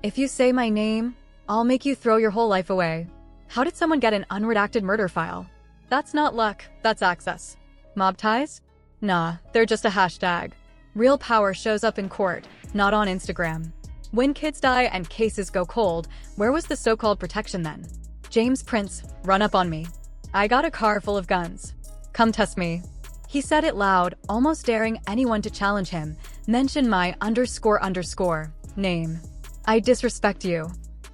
If you say my name, I'll make you throw your whole life away. How did someone get an unredacted murder file? That's not luck, that's access. Mob ties? Nah, they're just a hashtag. Real power shows up in court, not on Instagram. When kids die and cases go cold, where was the so-called protection then? James Prince, run up on me. I got a car full of guns. Come test me. He said it loud, almost daring anyone to challenge him. Mention my __ name. I disrespect you.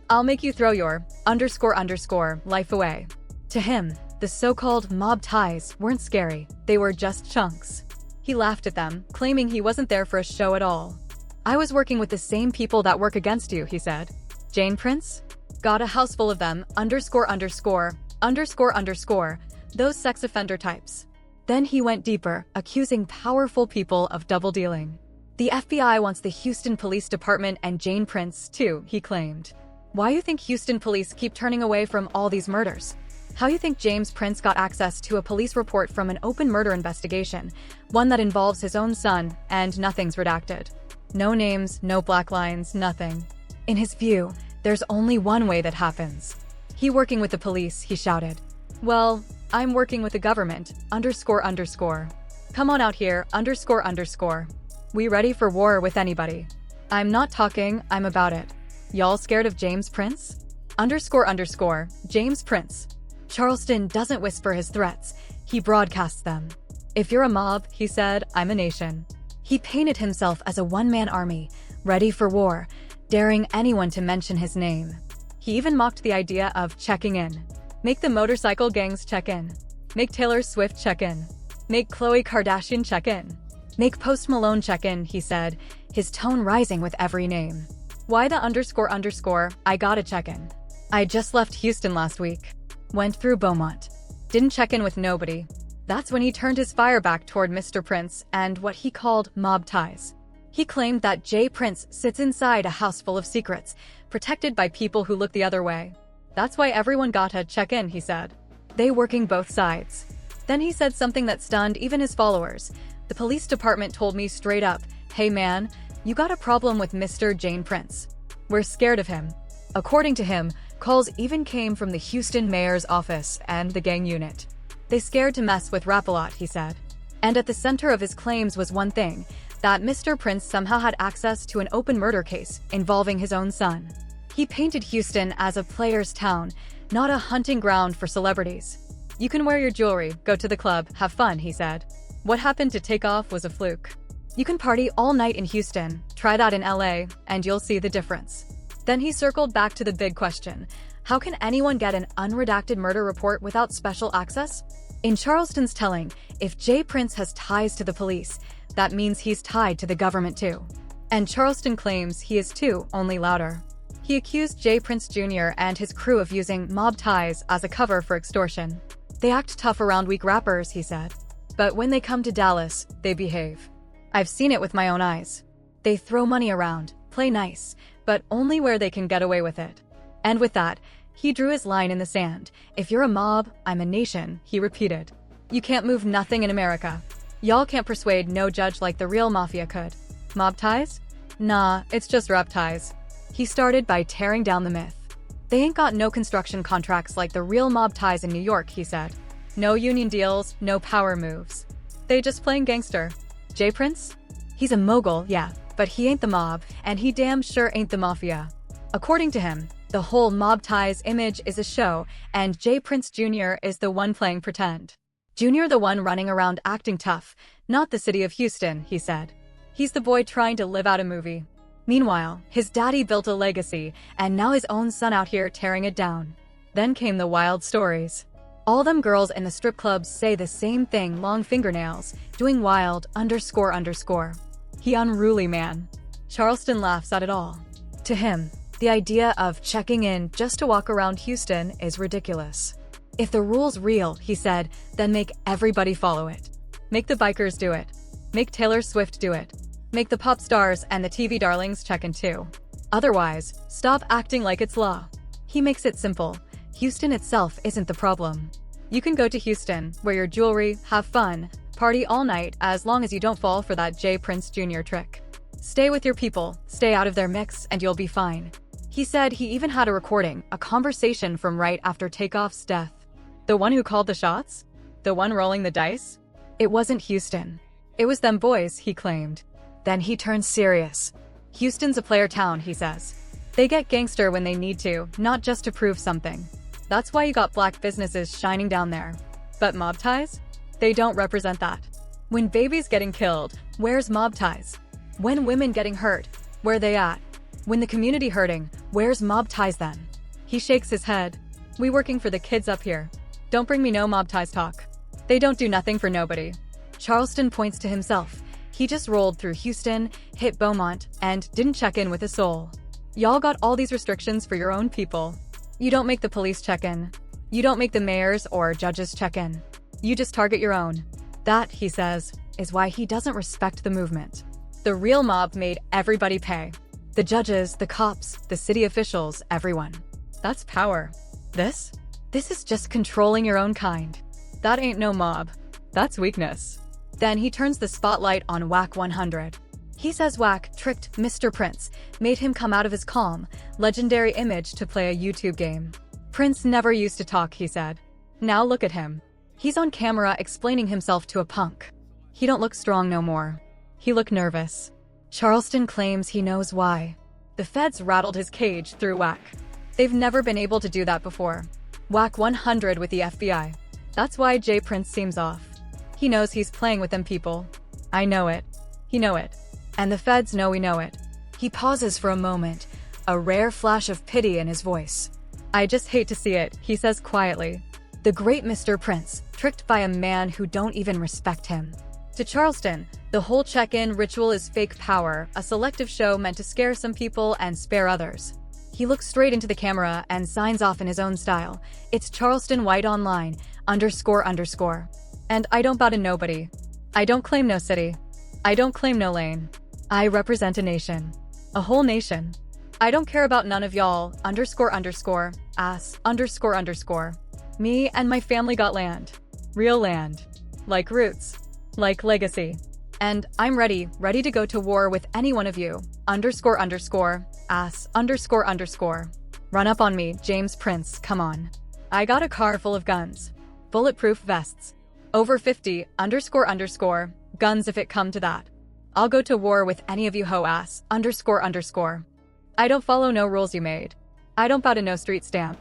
I'll make you throw your __ life away. To him, the so-called mob ties weren't scary, they were just chunks. He laughed at them, claiming he wasn't there for a show at all. I was working with the same people that work against you, he said. Jane Prince? Got a house full of them, __ those sex offender types. Then he went deeper, accusing powerful people of double dealing. The FBI wants the Houston Police Department and Jane Prince, too, he claimed. Why you think Houston police keep turning away from all these murders? How you think James Prince got access to a police report from an open murder investigation, one that involves his own son, and nothing's redacted? No names, no black lines, nothing. In his view, there's only one way that happens. He working with the police, he shouted. Well, I'm working with the government, __ Come on out here, __ We ready for war with anybody. I'm not talking, I'm about it. Y'all scared of James Prince? __ James Prince. Charleston doesn't whisper his threats, he broadcasts them. If you're a mob, he said, I'm a nation. He painted himself as a one-man army, ready for war, daring anyone to mention his name. He even mocked the idea of checking in. Make the motorcycle gangs check in. Make Taylor Swift check in. Make Khloe Kardashian check in. Make Post Malone check in, he said, his tone rising with every name. Why the __ I gotta check in. I just left Houston last week. Went through Beaumont. Didn't check in with nobody. That's when he turned his fire back toward Mr. Prince and what he called mob ties. He claimed that Jay Prince sits inside a house full of secrets, protected by people who look the other way. That's why everyone gotta check in, he said. They working both sides. Then he said something that stunned even his followers. The police department told me straight up, hey man, you got a problem with Mr. Jane Prince. We're scared of him. According to him, calls even came from the Houston mayor's office and the gang unit. They scared to mess with rap a lot, he said. And at the center of his claims was one thing, that Mr. Prince somehow had access to an open murder case involving his own son. He painted Houston as a player's town, not a hunting ground for celebrities. You can wear your jewelry, go to the club, have fun, he said. What happened to take off was a fluke. You can party all night in Houston, try that in LA, and you'll see the difference. Then he circled back to the big question. How can anyone get an unredacted murder report without special access? In Charleston's telling, if Jay Prince has ties to the police, that means he's tied to the government too. And Charleston claims he is too, only louder. He accused Jay Prince Jr. and his crew of using mob ties as a cover for extortion. They act tough around weak rappers, he said. But when they come to Dallas, they behave. I've seen it with my own eyes. They throw money around, play nice, but only where they can get away with it. And with that, he drew his line in the sand. If you're a mob, I'm a nation, he repeated. You can't move nothing in America. Y'all can't persuade no judge like the real mafia could. Mob ties? Nah, it's just rap ties. He started by tearing down the myth. They ain't got no construction contracts like the real mob ties in New York, he said. No union deals, no power moves. They just plain gangster. Jay Prince? He's a mogul, yeah, but he ain't the mob, and he damn sure ain't the mafia. According to him, the whole mob ties image is a show, and Jay Prince Jr. is the one playing pretend. Jr. the one running around acting tough, not the city of Houston, he said. He's the boy trying to live out a movie. Meanwhile, his daddy built a legacy, and now his own son out here tearing it down. Then came the wild stories. All them girls in the strip clubs say the same thing, long fingernails, doing wild __ He unruly man. Charleston laughs at it all. To him, the idea of checking in just to walk around Houston is ridiculous. If the rule's real, he said, then make everybody follow it. Make the bikers do it. Make Taylor Swift do it. Make the pop stars and the TV darlings check in too. Otherwise, stop acting like it's law. He makes it simple. Houston itself isn't the problem. You can go to Houston, wear your jewelry, have fun, party all night as long as you don't fall for that Jay Prince Jr. trick. Stay with your people, stay out of their mix, and you'll be fine. He said he even had a recording, a conversation from right after Takeoff's death. The one who called the shots? The one rolling the dice? It wasn't Houston. It was them boys, he claimed. Then he turned serious. Houston's a player town, he says. They get gangster when they need to, not just to prove something. That's why you got black businesses shining down there. But mob ties? They don't represent that. When babies getting killed, where's mob ties? When women getting hurt, where they at? When the community hurting, where's mob ties then? He shakes his head. We working for the kids up here. Don't bring me no mob ties talk. They don't do nothing for nobody. Charleston points to himself. He just rolled through Houston, hit Beaumont, and didn't check in with a soul. Y'all got all these restrictions for your own people. You don't make the police check in. You don't make the mayors or judges check in. You just target your own. That, he says, is why he doesn't respect the movement. The real mob made everybody pay. The judges, the cops, the city officials, everyone. That's power. This is just controlling your own kind. That ain't no mob. That's weakness. Then he turns the spotlight on Whack 100. He says Whack tricked Mr. Prince, made him come out of his calm, legendary image to play a YouTube game. Prince never used to talk, he said. Now look at him. He's on camera explaining himself to a punk. He don't look strong no more. He look nervous. Charleston claims he knows why. The feds rattled his cage through Whack. They've never been able to do that before. Whack 100 with the FBI. That's why J. Prince seems off. He knows he's playing with them people. I know it. He know it. And the feds know we know it. He pauses for a moment, a rare flash of pity in his voice. I just hate to see it, he says quietly. The great Mr. Prince, tricked by a man who don't even respect him. To Charleston, the whole check-in ritual is fake power, a selective show meant to scare some people and spare others. He looks straight into the camera and signs off in his own style. It's Charleston White online, __. And I don't bow to nobody. I don't claim no city. I don't claim no lane. I represent a nation. A whole nation. I don't care about none of y'all, __, ass, __. Me and my family got land. Real land. Like roots. Like legacy. And I'm ready to go to war with any one of you, __, ass, __. Run up on me, James Prince, come on. I got a car full of guns. Bulletproof vests. Over 50, __, guns if it come to that. I'll go to war with any of you ho ass, __. I don't follow no rules you made. I don't bow to no street stamp.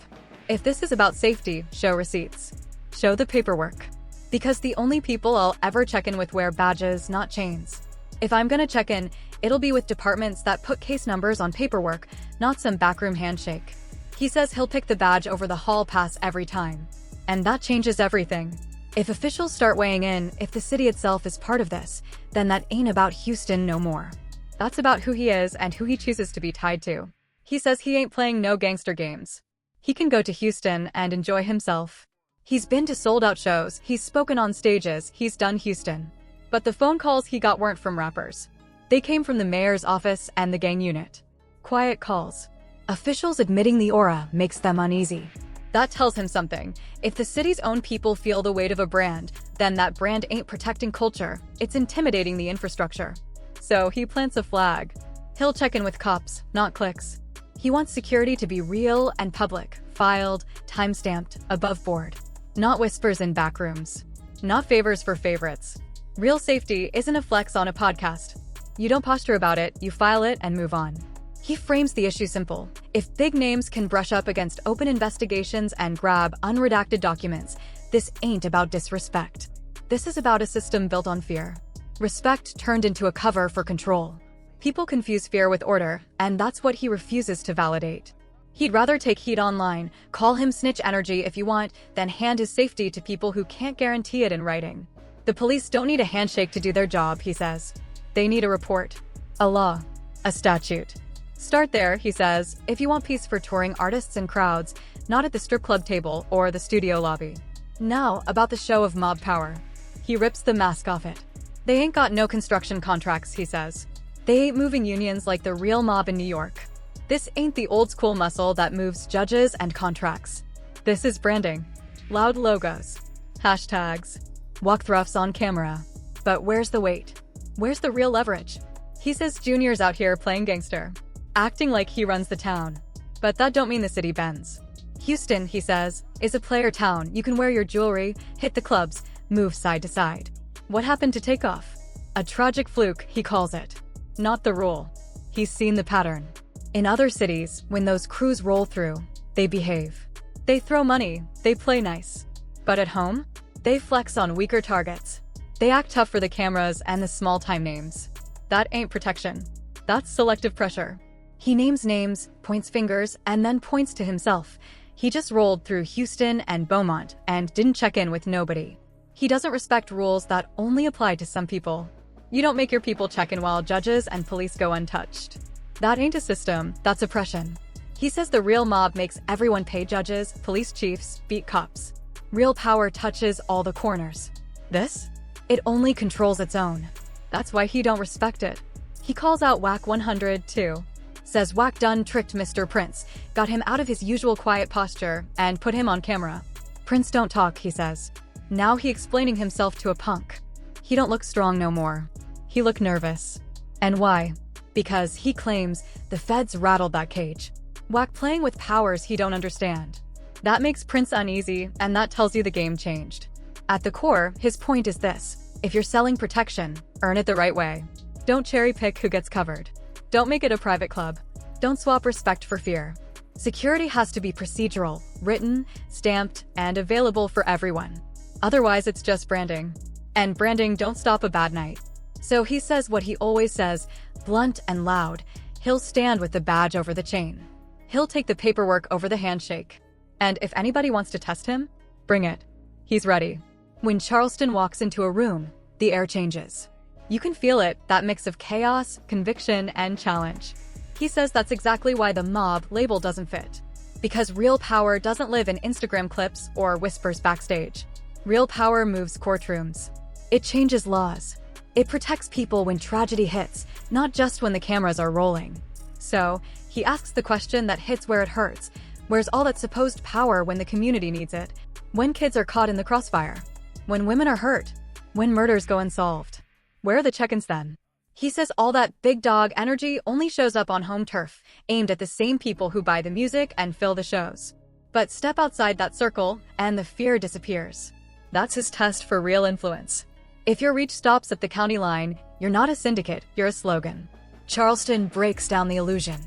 If this is about safety, show receipts. Show the paperwork. Because the only people I'll ever check in with wear badges, not chains. If I'm gonna check in, it'll be with departments that put case numbers on paperwork, not some backroom handshake. He says he'll pick the badge over the hall pass every time. And that changes everything. If officials start weighing in, if the city itself is part of this, then that ain't about Houston no more. That's about who he is and who he chooses to be tied to. He says he ain't playing no gangster games. He can go to Houston and enjoy himself. He's been to sold-out shows, he's spoken on stages, he's done Houston. But the phone calls he got weren't from rappers. They came from the mayor's office and the gang unit. Quiet calls. Officials admitting the aura makes them uneasy. That tells him something. If the city's own people feel the weight of a brand, then that brand ain't protecting culture, it's intimidating the infrastructure. So he plants a flag. He'll check in with cops, not clicks. He wants security to be real and public, filed, time-stamped, above board. Not whispers in back rooms. Not favors for favorites. Real safety isn't a flex on a podcast. You don't posture about it, you file it and move on. He frames the issue simple. If big names can brush up against open investigations and grab unredacted documents, this ain't about disrespect. This is about a system built on fear. Respect turned into a cover for control. People confuse fear with order, and that's what he refuses to validate. He'd rather take heat online, call him snitch energy if you want, than hand his safety to people who can't guarantee it in writing. The police don't need a handshake to do their job, he says. They need a report. A law. A statute. Start there, he says, if you want peace for touring artists and crowds, not at the strip club table or the studio lobby. Now, about the show of mob power. He rips the mask off it. They ain't got no construction contracts, he says. They ain't moving unions like the real mob in New York. This ain't the old school muscle that moves judges and contracts. This is branding. Loud logos. Hashtags. Walkthroughs on camera. But where's the weight? Where's the real leverage? He says Junior's out here playing gangster. Acting like he runs the town. But that don't mean the city bends. Houston, he says, is a player town. You can wear your jewelry, hit the clubs, move side to side. What happened to takeoff? A tragic fluke, he calls it. Not the rule. He's seen the pattern. In other cities, when those crews roll through, they behave. They throw money, they play nice. But at home, they flex on weaker targets. They act tough for the cameras and the small-time names. That ain't protection. That's selective pressure. He names names, points fingers, and then points to himself. He just rolled through Houston and Beaumont and didn't check in with nobody. He doesn't respect rules that only apply to some people. You don't make your people check in while judges and police go untouched. That ain't a system, that's oppression. He says the real mob makes everyone pay judges, police chiefs, beat cops. Real power touches all the corners. This? It only controls its own. That's why he don't respect it. He calls out Whack 100 too. Says Whack done tricked Mr. Prince, got him out of his usual quiet posture, and put him on camera. Prince don't talk, he says. Now he explaining himself to a punk. He don't look strong no more. He look nervous. And why? Because he claims the feds rattled that cage. Whack playing with powers he don't understand. That makes Prince uneasy, and that tells you the game changed. At the core, his point is this. If you're selling protection, earn it the right way. Don't cherry pick who gets covered. Don't make it a private club. Don't swap respect for fear. Security has to be procedural, written, stamped, and available for everyone. Otherwise, it's just branding. And branding don't stop a bad night. So he says what he always says, blunt and loud. He'll stand with the badge over the chain. He'll take the paperwork over the handshake. And if anybody wants to test him, bring it. He's ready. When Charleston walks into a room, the air changes. You can feel it, that mix of chaos, conviction, and challenge. He says that's exactly why the mob label doesn't fit. Because real power doesn't live in Instagram clips or whispers backstage. Real power moves courtrooms. It changes laws. It protects people when tragedy hits, not just when the cameras are rolling. So, he asks the question that hits where it hurts. Where's all that supposed power when the community needs it? When kids are caught in the crossfire? When women are hurt? When murders go unsolved? Where are the check-ins then? He says all that big dog energy only shows up on home turf, aimed at the same people who buy the music and fill the shows. But step outside that circle, and the fear disappears. That's his test for real influence. If your reach stops at the county line, you're not a syndicate, you're a slogan. Charleston breaks down the illusion.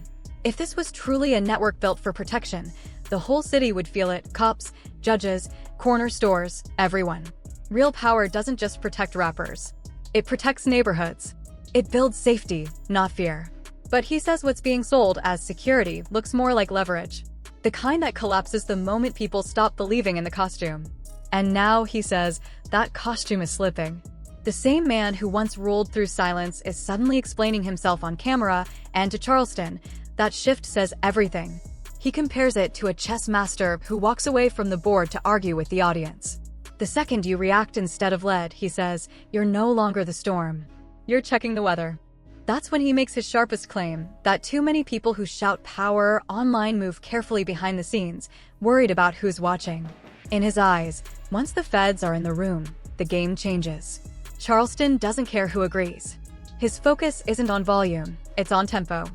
If this was truly a network built for protection, the whole city would feel it. Cops, judges, corner stores, everyone. Real power doesn't just protect rappers. It protects neighborhoods. It builds safety, not fear. But he says what's being sold as security looks more like leverage. The kind that collapses the moment people stop believing in the costume. And now, he says, that costume is slipping. The same man who once ruled through silence is suddenly explaining himself on camera, and to Charleston, that shift says everything. He compares it to a chess master who walks away from the board to argue with the audience. The second you react instead of lead, he says, you're no longer the storm. You're checking the weather. That's when he makes his sharpest claim, that too many people who shout power online move carefully behind the scenes, worried about who's watching. In his eyes, once the feds are in the room, the game changes. Charleston doesn't care who agrees. His focus isn't on volume, it's on tempo.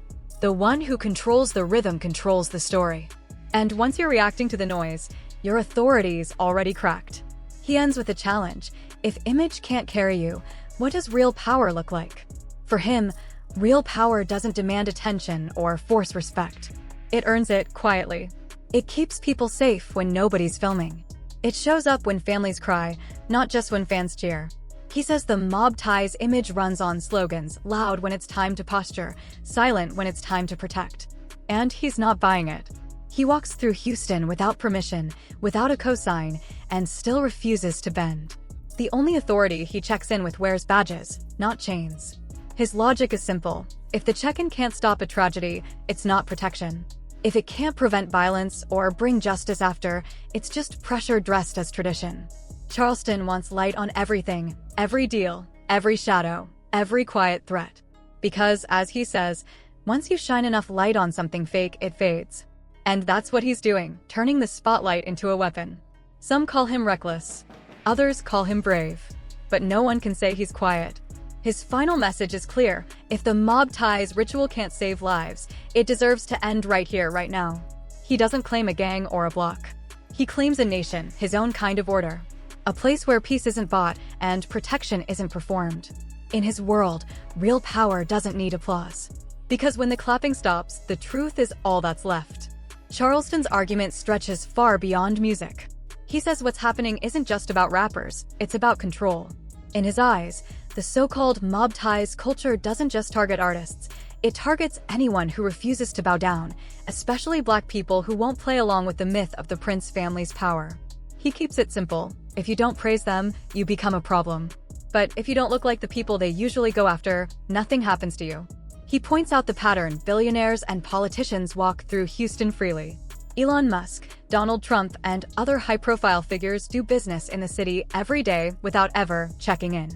The one who controls the rhythm controls the story. And once you're reacting to the noise, your authority's already cracked. He ends with a challenge. If image can't carry you, what does real power look like? For him, real power doesn't demand attention or force respect. It earns it quietly. It keeps people safe when nobody's filming. It shows up when families cry, not just when fans cheer. He says the mob ties image runs on slogans, loud when it's time to posture, silent when it's time to protect. And he's not buying it. He walks through Houston without permission, without a cosign, and still refuses to bend. The only authority he checks in with wears badges, not chains. His logic is simple. If the check-in can't stop a tragedy, it's not protection. If it can't prevent violence or bring justice after, it's just pressure dressed as tradition. Charleston wants light on everything, every deal, every shadow, every quiet threat. Because, as he says, once you shine enough light on something fake, it fades. And that's what he's doing, turning the spotlight into a weapon. Some call him reckless. Others call him brave. But no one can say he's quiet. His final message is clear: if the mob ties ritual can't save lives, it deserves to end right here, right now. He doesn't claim a gang or a bloc. He claims a nation, his own kind of order. A place where peace isn't bought and protection isn't performed. In his world, real power doesn't need applause. Because when the clapping stops, the truth is all that's left. Charleston's argument stretches far beyond music. He says what's happening isn't just about rappers, it's about control. In his eyes, the so-called mob ties culture doesn't just target artists, it targets anyone who refuses to bow down, especially Black people who won't play along with the myth of the Prince family's power. He keeps it simple: if you don't praise them, you become a problem. But if you don't look like the people they usually go after, nothing happens to you. He points out the pattern: billionaires and politicians walk through Houston freely. Elon Musk, Donald Trump, and other high-profile figures do business in the city every day without ever checking in.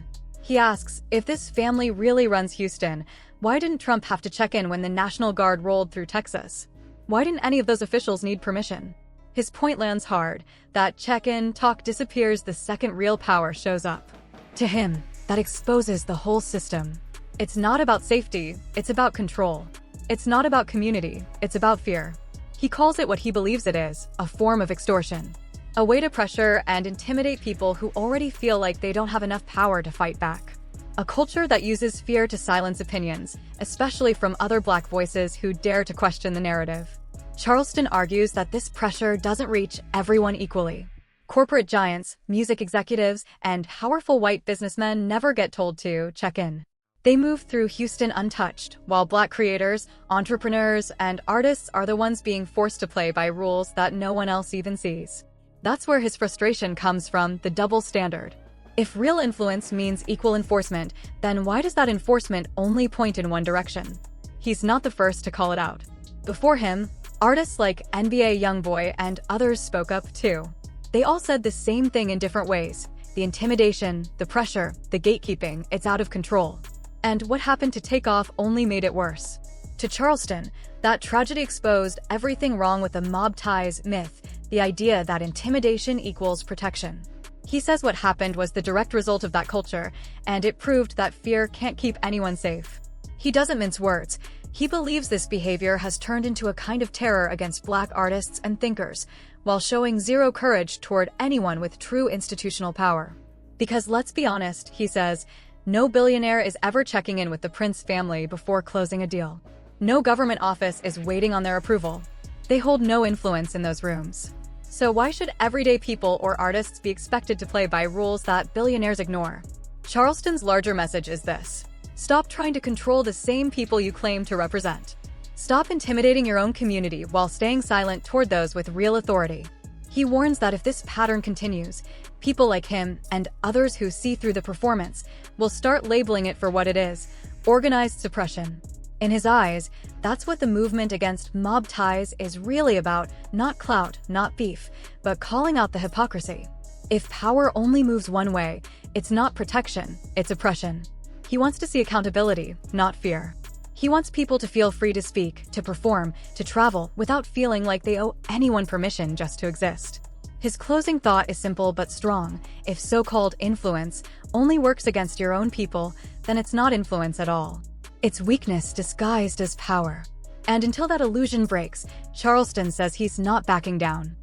He asks, if this family really runs Houston, why didn't Trump have to check in when the National Guard rolled through Texas? Why didn't any of those officials need permission? His point lands hard: that check-in talk disappears the second real power shows up. To him, that exposes the whole system. It's not about safety, it's about control. It's not about community, it's about fear. He calls it what he believes it is: a form of extortion. A way to pressure and intimidate people who already feel like they don't have enough power to fight back. A culture that uses fear to silence opinions, especially from other Black voices who dare to question the narrative. Charleston argues that this pressure doesn't reach everyone equally. Corporate giants, music executives, and powerful white businessmen never get told to check in. They move through Houston untouched, while Black creators, entrepreneurs, and artists are the ones being forced to play by rules that no one else even sees. That's where his frustration comes from: the double standard. If real influence means equal enforcement, then why does that enforcement only point in one direction? He's not the first to call it out. Before him, artists like NBA Youngboy and others spoke up too. They all said the same thing in different ways: the intimidation, the pressure, the gatekeeping, it's out of control. And what happened to Takeoff only made it worse. To Charleston, that tragedy exposed everything wrong with the mob ties myth, the idea that intimidation equals protection. He says what happened was the direct result of that culture, and it proved that fear can't keep anyone safe. He doesn't mince words. He believes this behavior has turned into a kind of terror against Black artists and thinkers, while showing zero courage toward anyone with true institutional power. Because let's be honest, he says, no billionaire is ever checking in with the Prince family before closing a deal. No government office is waiting on their approval. They hold no influence in those rooms. So why should everyday people or artists be expected to play by rules that billionaires ignore? Charleston's larger message is this: stop trying to control the same people you claim to represent. Stop intimidating your own community while staying silent toward those with real authority. He warns that if this pattern continues, people like him and others who see through the performance will start labeling it for what it is: organized suppression. In his eyes, that's what the movement against mob ties is really about: not clout, not beef, but calling out the hypocrisy. If power only moves one way, it's not protection, it's oppression. He wants to see accountability, not fear. He wants people to feel free to speak, to perform, to travel, without feeling like they owe anyone permission just to exist. His closing thought is simple but strong: if so-called influence only works against your own people, then it's not influence at all. It's weakness disguised as power. And until that illusion breaks, Charleston says he's not backing down.